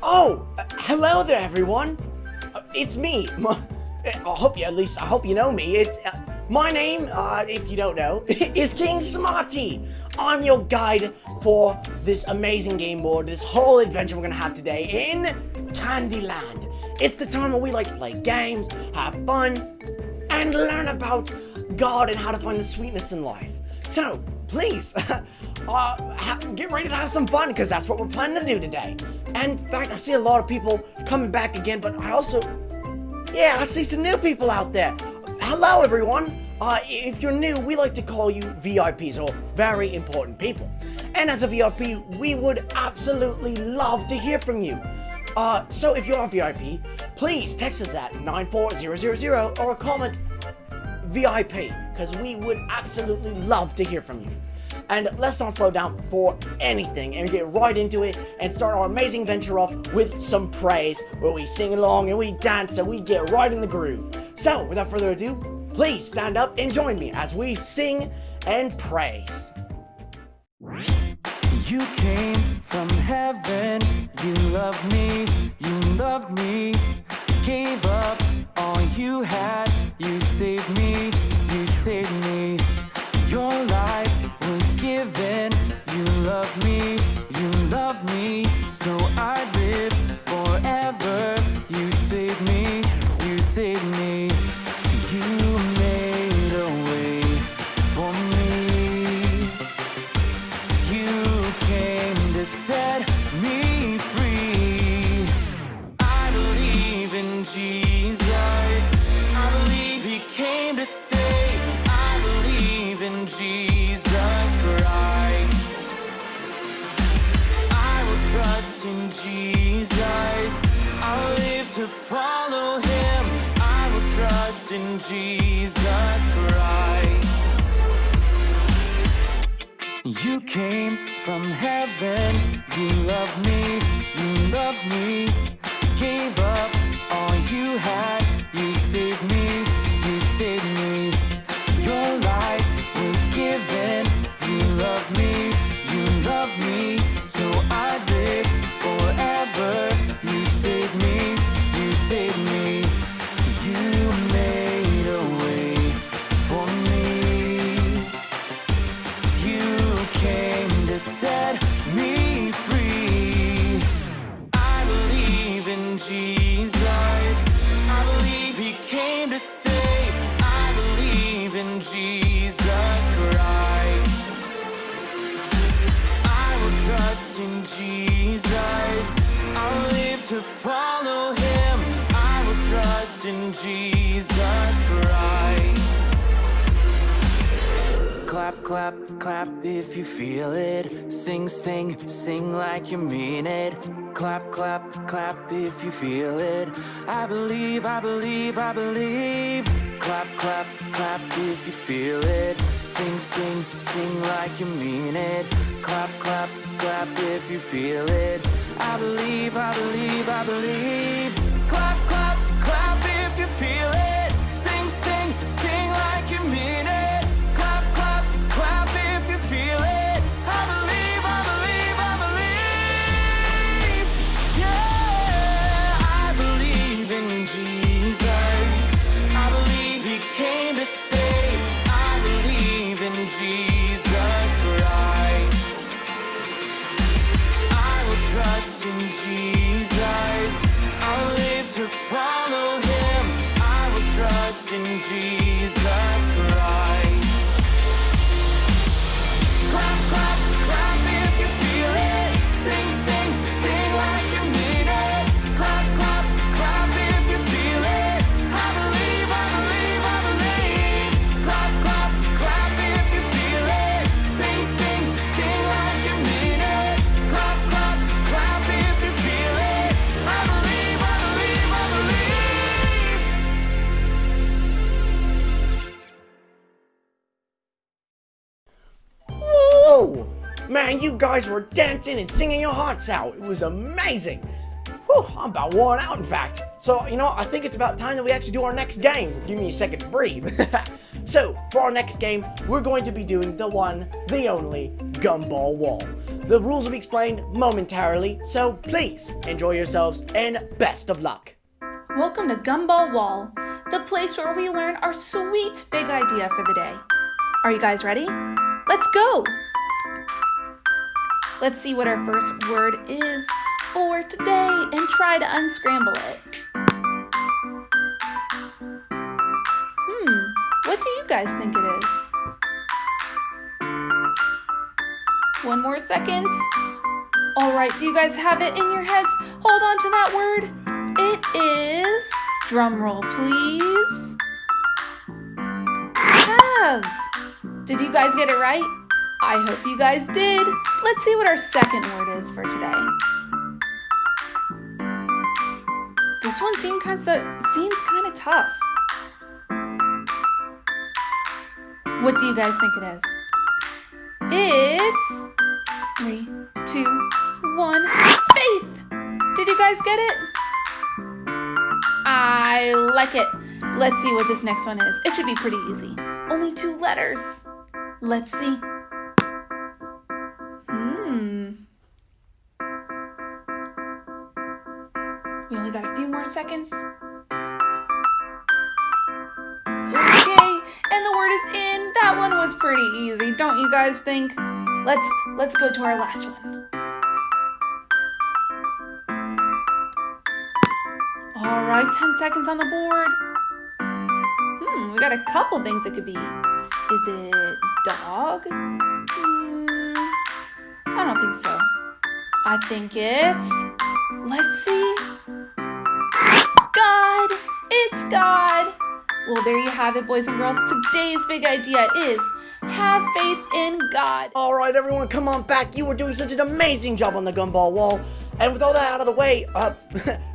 Hello there, everyone. It's me. I hope you know me. It's my name, if you don't know, is King Smarty. I'm your guide for this amazing game board, this whole adventure we're gonna have today in Candyland. It's the time where we like to play games, have fun, and learn about God and how to find the sweetness in life. So, please, get ready to have some fun, because that's what we're planning to do today. And in fact, I see a lot of people coming back again, but I see some new people out there. Hello, everyone. If you're new, we like to call you VIPs, or very important people. And as a VIP, we would absolutely love to hear from you. So if you're a VIP, please text us at 94000 or comment VIP, because we would absolutely love to hear from you. And let's not slow down for anything and get right into it and start our amazing venture off with some praise, where we sing along and we dance and we get right in the groove. So without further ado, please stand up and join me as we sing and praise. You came from heaven, you loved me, gave up all you had, you saved me, your life was given, you loved me, so I live forever, you saved me, you made a way for me, you came to set me free. I believe in Jesus, I believe he came to save, I believe in Jesus Christ, I will trust in Jesus, I'll live to follow him, I will trust in Jesus Christ. You came from heaven, you loved me, gave up all you had, you saved me, your life was given, you loved me, so I live forever, you saved me, you made a way for me, you came to set me free. I believe in Jesus, I believe he came to save, I believe in Jesus Christ, I will trust in Jesus, I'll live to follow him, I will trust in Jesus Christ. Clap, clap, clap if you feel it. Sing, sing, sing like you mean it. Clap, clap, clap if you feel it. I believe, I believe, I believe. Clap, clap, clap if you feel it. Sing, sing, sing like you mean it. Clap, clap, clap if you feel it. I believe, I believe, I believe. Clap, clap, clap if you feel it. Sing, sing, sing like you mean it. Clap, clap, clap if you feel it. I believe, I believe, I believe. Yeah, I believe in Jesus. I believe he came to save. I believe in Jesus Christ. I will trust in Jesus. I'll live to follow him. I will trust in Jesus Christ. Clap, clap, clap if you feel it. Sing, sing, sing like you mean it. Clap, clap, clap if you feel it. I believe, I believe, I believe. Clap, clap, clap if you feel it. Sing, sing, sing like you mean it. Clap, clap, clap if you feel it. I believe, I believe, I believe. Whoa! Man, you guys were dancing and singing your hearts out. It was amazing. Whew, I'm about worn out, in fact. So, I think it's about time that we actually do our next game. Give me a second to breathe. So, for our next game, we're going to be doing the one, the only Gumball Wall. The rules will be explained momentarily, so please enjoy yourselves and best of luck. Welcome to Gumball Wall, the place where we learn our sweet big idea for the day. Are you guys ready? Let's go! Let's see what our first word is for today and try to unscramble it. What do you guys think it is? One more second. All right, do you guys have it in your heads? Hold on to that word. It is, drum roll please, have. Did you guys get it right? I hope you guys did. Let's see what our second word is for today. This one seems kind of tough. What do you guys think it is? It's 3, 2, 1, faith! Did you guys get it? I like it. Let's see what this next one is. It should be pretty easy. Only 2 letters. Let's see. We only got a few more seconds. Okay, and the word is in. That one was pretty easy, don't you guys think? Let's go to our last one. All right, 10 seconds on the board. We got a couple things it could be. Is it dog? I don't think so. I think it's, let's see, God. It's God. Well, there you have it, boys and girls. Today's big idea is have faith in God. All right, everyone, come on back. You were doing such an amazing job on the Gumball Wall. And with all that out of the way,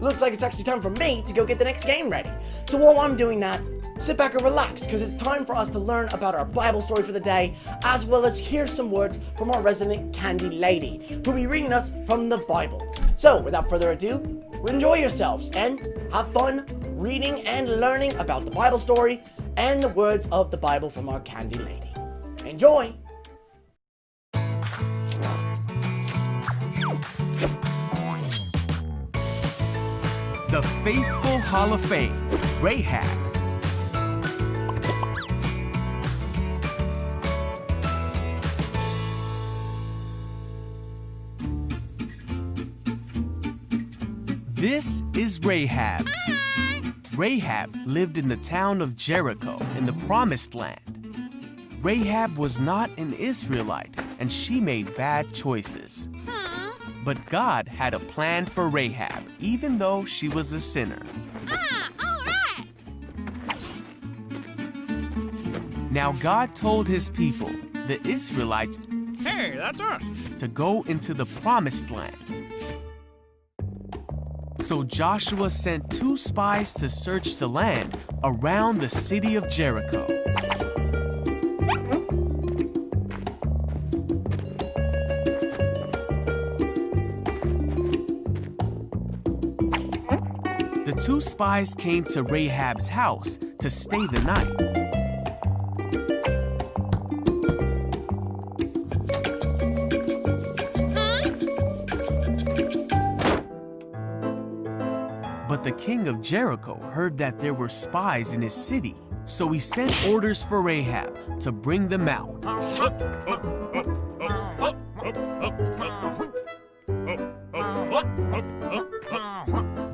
looks like it's actually time for me to go get the next game ready. So while I'm doing that, sit back and relax, because it's time for us to learn about our Bible story for the day, as well as hear some words from our resident Candy Lady, who'll be reading us from the Bible. So without further ado, enjoy yourselves and have fun reading and learning about the Bible story and the words of the Bible from our Candy Lady. Enjoy! The Faithful Hall of Fame, Rahab. This is Rahab. Rahab lived in the town of Jericho in the Promised Land. Rahab was not an Israelite, and she made bad choices. But God had a plan for Rahab, even though she was a sinner. All right. Now God told his people, the Israelites, Hey, that's us. to go into the Promised Land. So Joshua sent 2 spies to search the land around the city of Jericho. The 2 spies came to Rahab's house to stay the night. But the king of Jericho heard that there were spies in his city, so he sent orders for Rahab to bring them out.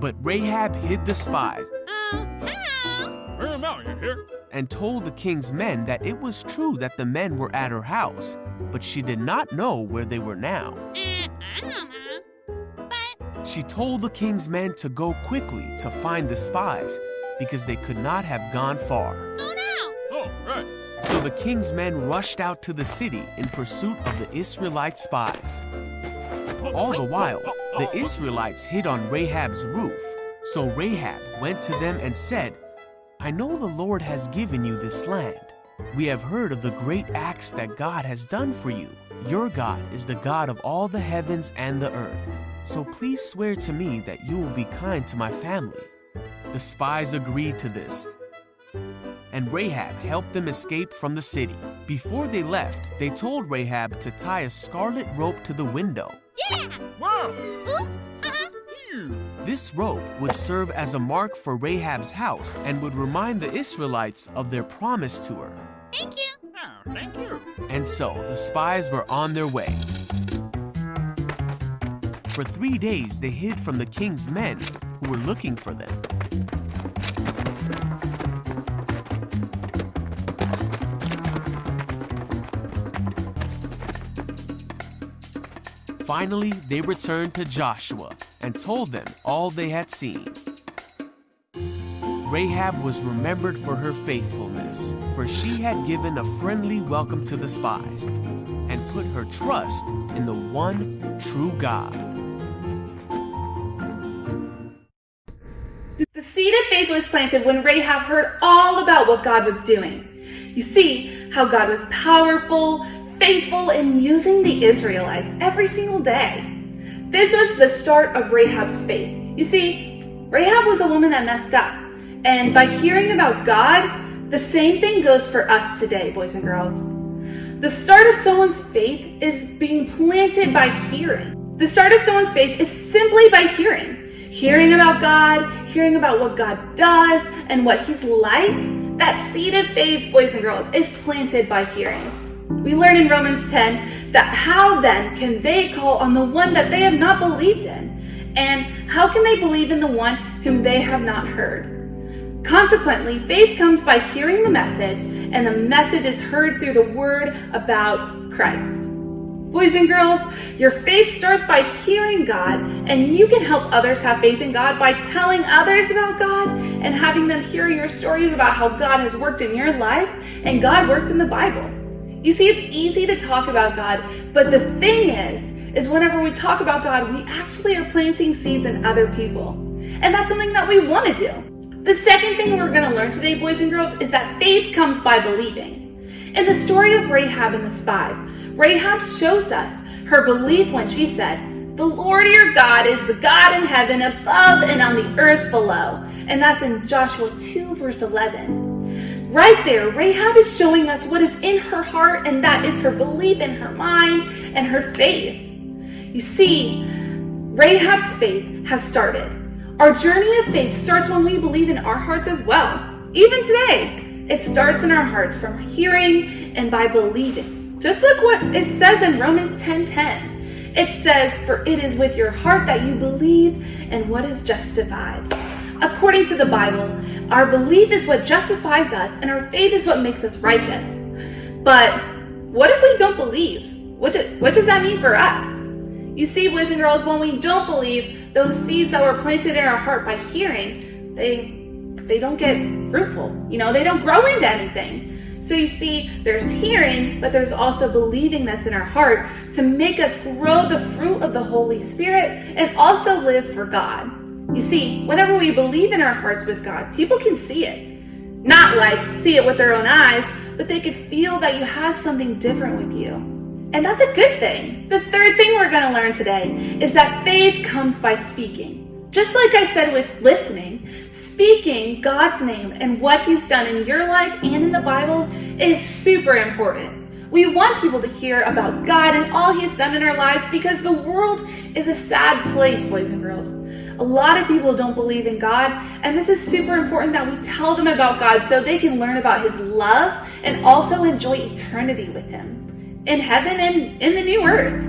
But Rahab hid the spies and told the king's men that it was true that the men were at her house, but she did not know where they were now. I don't know. She told the king's men to go quickly to find the spies because they could not have gone far. Oh no! Oh, right. So the king's men rushed out to the city in pursuit of the Israelite spies. All the while, the Israelites hid on Rahab's roof. So Rahab went to them and said, I know the Lord has given you this land. We have heard of the great acts that God has done for you. Your God is the God of all the heavens and the earth. So please swear to me that you will be kind to my family. The spies agreed to this. and Rahab helped them escape from the city. Before they left, they told Rahab to tie a scarlet rope to the window. Yeah! Wow! Oops! This rope would serve as a mark for Rahab's house and would remind the Israelites of their promise to her. Thank you! Oh, thank you. And so the spies were on their way. For 3 days, they hid from the king's men who were looking for them. Finally, they returned to Joshua and told them all they had seen. Rahab was remembered for her faithfulness, for she had given a friendly welcome to the spies and put her trust in the one true God. The seed of faith was planted when Rahab heard all about what God was doing. You see how God was powerful, faithful, and using the Israelites every single day. This was the start of Rahab's faith. You see, Rahab was a woman that messed up. And by hearing about God, the same thing goes for us today, boys and girls. The start of someone's faith is being planted by hearing. The start of someone's faith is simply by hearing. Hearing about God, hearing about what God does and what He's like. That seed of faith, boys and girls, is planted by hearing. We learn in Romans 10 that how then can they call on the one that they have not believed in? And how can they believe in the one whom they have not heard? Consequently, faith comes by hearing the message, and the message is heard through the word about Christ. Boys and girls, your faith starts by hearing God, and you can help others have faith in God by telling others about God and having them hear your stories about how God has worked in your life and God worked in the Bible. You see, it's easy to talk about God, but the thing is whenever we talk about God, we actually are planting seeds in other people. And that's something that we want to do. The second thing we're going to learn today, boys and girls, is that faith comes by believing. In the story of Rahab and the spies, Rahab shows us her belief when she said, "The Lord your God is the God in heaven above and on the earth below." And that's in Joshua 2 verse 11. Right there, Rahab is showing us what is in her heart, and that is her belief in her mind and her faith. You see, Rahab's faith has started. Our journey of faith starts when we believe in our hearts as well. Even today, it starts in our hearts from hearing and by believing. Just look what it says in Romans 10:10. It says, "For it is with your heart that you believe and what is justified." According to the Bible, our belief is what justifies us and our faith is what makes us righteous. But what if we don't believe? What does that mean for us? You see, boys and girls, when we don't believe, those seeds that were planted in our heart by hearing, they don't get fruitful. They don't grow into anything. So you see, there's hearing, but there's also believing that's in our heart to make us grow the fruit of the Holy Spirit and also live for God. You see, whenever we believe in our hearts with God, people can see it. Not like see it with their own eyes, but they could feel that you have something different with you. And that's a good thing. The third thing we're going to learn today is that faith comes by speaking. Just like I said with listening, speaking God's name and what He's done in your life and in the Bible is super important. We want people to hear about God and all He's done in our lives because the world is a sad place, boys and girls. A lot of people don't believe in God, and this is super important that we tell them about God so they can learn about His love and also enjoy eternity with Him in heaven and in the new earth.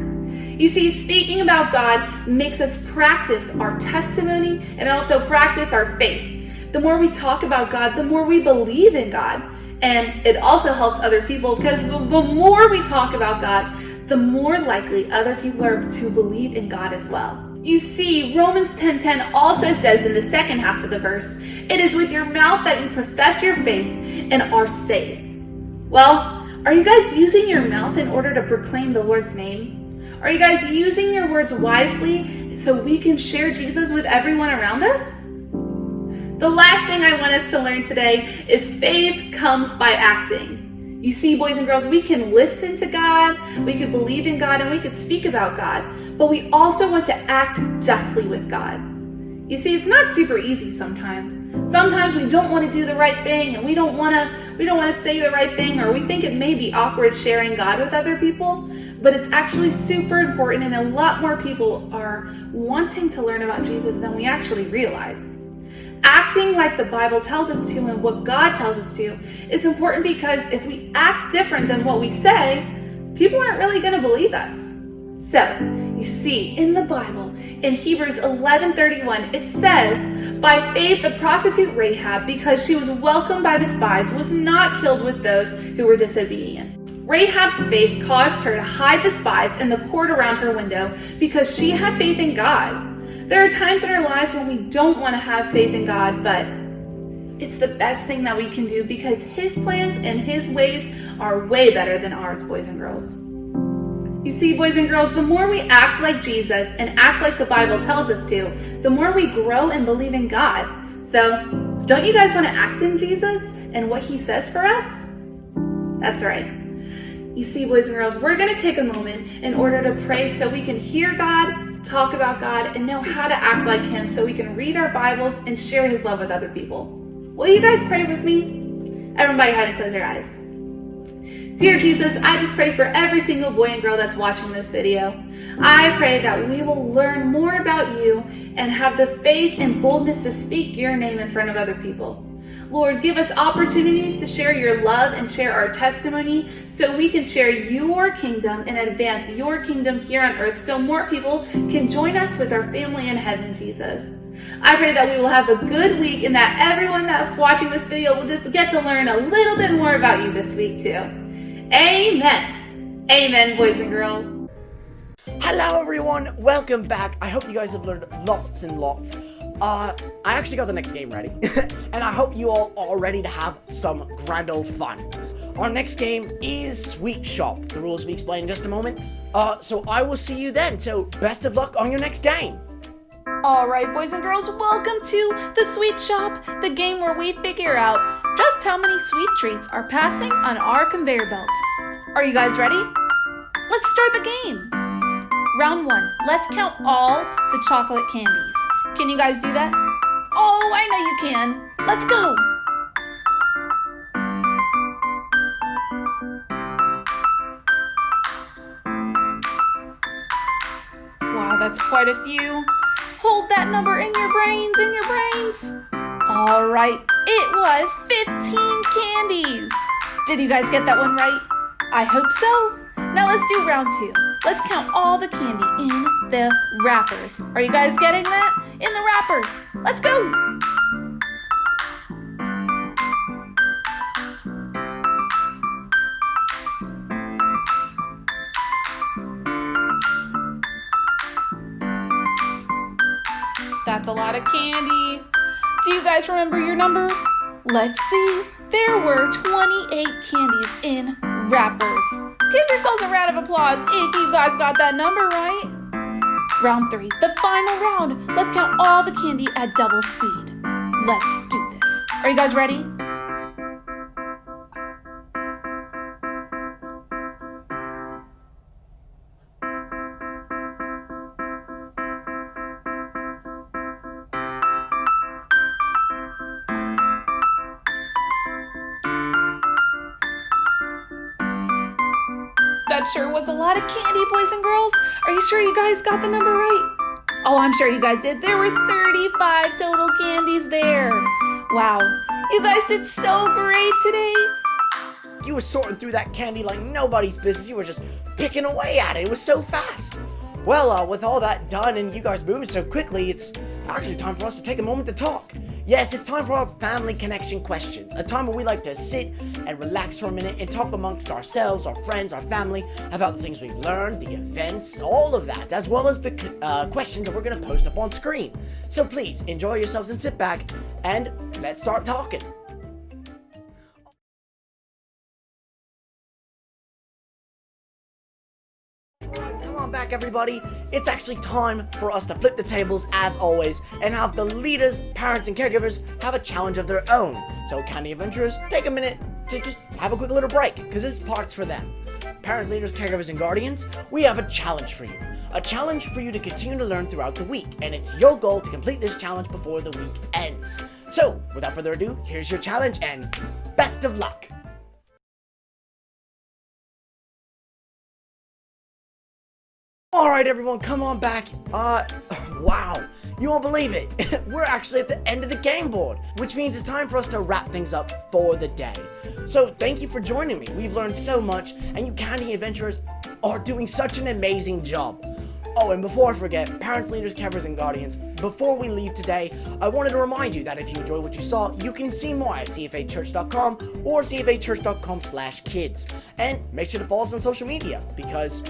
You see, speaking about God makes us practice our testimony and also practice our faith. The more we talk about God, the more we believe in God. And it also helps other people because the more we talk about God, the more likely other people are to believe in God as well. You see, Romans 10:10 also says in the second half of the verse, "It is with your mouth that you profess your faith and are saved." Well, are you guys using your mouth in order to proclaim the Lord's name? Are you guys using your words wisely so we can share Jesus with everyone around us? The last thing I want us to learn today is faith comes by acting. You see, boys and girls, we can listen to God, we could believe in God, and we could speak about God, but we also want to act justly with God. You see, it's not super easy sometimes. Sometimes we don't want to do the right thing, and we don't want to say the right thing, or we think it may be awkward sharing God with other people, but it's actually super important, and a lot more people are wanting to learn about Jesus than we actually realize. Acting like the Bible tells us to and what God tells us to is important, because if we act different than what we say, people aren't really going to believe us. So, you see, in the Bible, in Hebrews 11:31, it says, "By faith the prostitute Rahab, because she was welcomed by the spies, was not killed with those who were disobedient." Rahab's faith caused her to hide the spies and the cord around her window because she had faith in God. There are times in our lives when we don't want to have faith in God, but it's the best thing that we can do, because His plans and His ways are way better than ours, boys and girls. You see, boys and girls, the more we act like Jesus and act like the Bible tells us to, the more we grow and believe in God. So, don't you guys want to act in Jesus and what He says for us? That's right. You see, boys and girls, we're going to take a moment in order to pray so we can hear God, talk about God, and know how to act like Him, so we can read our Bibles and share His love with other people. Will you guys pray with me? Everybody had to close their eyes. Dear Jesus, I just pray for every single boy and girl that's watching this video. I pray that we will learn more about You and have the faith and boldness to speak Your name in front of other people. Lord, give us opportunities to share Your love and share our testimony, so we can share Your kingdom and advance Your kingdom here on earth, so more people can join us with our family in heaven, Jesus. I pray that we will have a good week, and that everyone that's watching this video will just get to learn a little bit more about You this week too. Amen. Amen, boys and girls. Hello everyone, welcome back. I hope you guys have learned lots and lots. I actually got the next game ready, and I hope you all are ready to have some grand old fun. Our next game is Sweet Shop. The rules will be explained in just a moment. So I will see you then. So best of luck on your next game. Alright, boys and girls, welcome to the Sweet Shop, the game where we figure out just how many sweet treats are passing on our conveyor belt. Are you guys ready? Let's start the game. Round 1, let's count all the chocolate candies. Can you guys do that? Oh, I know you can. Let's go. Wow, that's quite a few. Hold that number in your brains, All right, it was 15 candies. Did you guys get that one right? I hope so. Now let's do round 2. Let's count all the candy in the wrappers. Are you guys getting that? In the wrappers. Let's go. That's a lot of candy. Do you guys remember your number? Let's see. There were 28 candies in wrappers. Give yourselves a round of applause if you guys got that number right. Round 3, the final round. Let's count all the candy at double speed. Let's do this. Are you guys ready? That sure was a lot of candy, boys and girls. Are you sure you guys got the number right? Oh, I'm sure you guys did. There were 35 total candies there. Wow, you guys did so great today. You were sorting through that candy like nobody's business. You were just picking away at it. It was so fast. Well, with all that done and you guys moving so quickly, it's actually time for us to take a moment to talk. Yes, it's time for our family connection questions, a time where we like to sit and relax for a minute and talk amongst ourselves, our friends, our family, about the things we've learned, the events, all of that, as well as the questions that we're going to post up on screen. So please, enjoy yourselves and sit back, and let's start talking. Come on back, everybody. It's actually time for us to flip the tables, as always, and have the leaders, parents, and caregivers have a challenge of their own. So, Candy Adventurers, take a minute to just have a quick little break, because this part's for them. parents, leaders, caregivers, and guardians, we have a challenge for you. A challenge for you to continue to learn throughout the week, and it's your goal to complete this challenge before the week ends. So, without further ado, here's your challenge, and best of luck! Alright everyone, come on back. Wow. You won't believe it. We're actually at the end of the game board, which means it's time for us to wrap things up for the day. So thank you for joining me. We've learned so much, and you Candy Adventurers are doing such an amazing job. Oh, and before I forget, parents, leaders, caregivers, and guardians, before we leave today, I wanted to remind you that if you enjoyed what you saw, you can see more at cfachurch.com or cfachurch.com/kids. And make sure to follow us on social media, because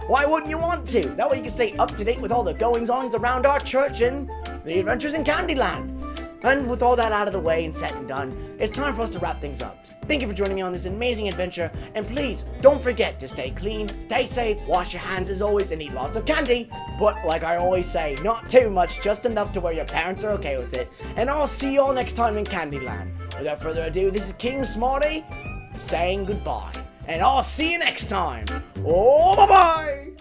why wouldn't you want to? That way you can stay up to date with all the goings-ons around our church and the adventures in Candyland. And with all that out of the way and said and done, it's time for us to wrap things up. Thank you for joining me on this amazing adventure, and please don't forget to stay clean, stay safe, wash your hands as always, and eat lots of candy. But like I always say, not too much, just enough to where your parents are okay with it. And I'll see you all next time in Candyland. Without further ado, this is King Smarty saying goodbye. And I'll see you next time. Oh, bye-bye!